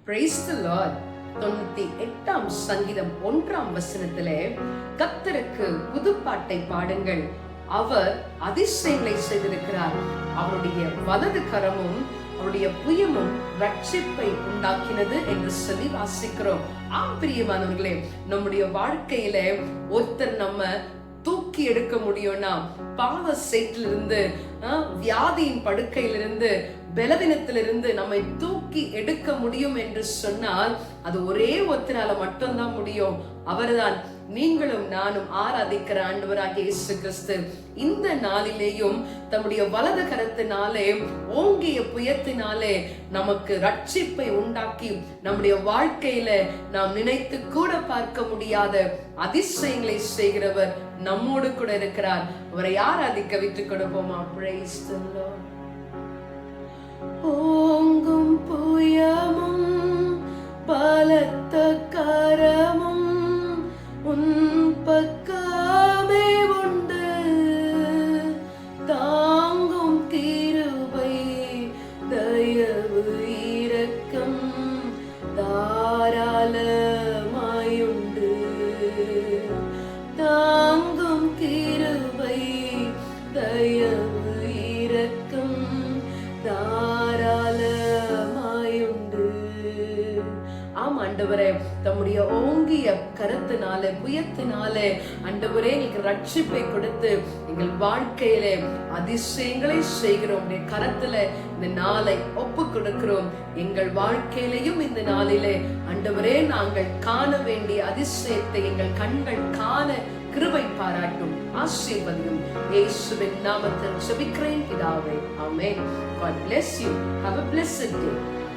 Praise the Lord. 98ஆம் சங்கீதம் 1ஆம் வசனத்திலே கர்த்தருக்கு புதுப்பாட்டை பாடுங்கள், அவர் அதிசயங்களை செய்திருக்கிறார், அவருடைய வலது கரமும் அவருடைய புயமும் ரட்சிப்பை உண்டாக்கினது என்று சொல்லி வாசிக்கிறோம். பிரியமானவர்களே, நம்முடைய வாழ்க்கையில ஒருத்தர் நம்ம தூக்கி எடுக்க முடியும்னா, பாவ சேற்றிலிருந்து, வியாதியின் படுக்கையிலிருந்து, பலவீனத்திலிருந்து நம்மை தூக்கி எடுக்க முடியும் என்று சொன்னால் அது ஒரே ஒருத்தரால மட்டும்தான் முடியும். அவர்தான் நீங்களும் நானும் ஆராதிக்கிற ஆண்டவராகிய இயேசு கிறிஸ்து. இந்த நாளிலேயும் தம்முடைய வலது கரத்தினாலே, ஓங்கிய புயத்தினாலே நமக்கு ரட்சிப்பை உண்டாக்கி நம்முடைய வாழ்க்கையில நாம் நினைத்து கூட பார்க்க முடியாத அதிசயங்களை செய்கிறவர் நம்மோடு கூட இருக்கிறார். அவரை ஆராதிக்க விட்டுக் கொடுப்போமா? Praise the Lord. ஓங்கும் புயமும் பலத்த கரமும் உன் பக்கமே உண்டு, தாங்கும் கிருபை தயவு இரக்கம் தாராளமாயுண்டு, தாங்கும் கிருபை தயவு இரக்கம் தாராளமாயுண்டு. ஆண்டவரே, தம்முடைய ஓங்கிய கரத்தினாலே, புயத்தினாலே ஆண்டவரே எங்களுக்கு ரட்சிப்பை கொடுத்து எங்கள் வாழ்க்கையிலே அதிசயங்களை செய்கிறோம். கரத்துல இந்த நாளை ஒப்பு கொடுக்கிறோம். எங்கள் வாழ்க்கையிலையும் இந்த நாளிலே ஆண்டவரே நாங்கள் காண வேண்டிய அதிசயத்தை எங்கள் கண்கள் காண கிருபை பாராட்டும், ஆசீர்வதியும். இயேசுவின் நாமத்தில் ஜெபிக்கிறேன் பிதாவே, ஆமென். God bless you. Have a blessed day.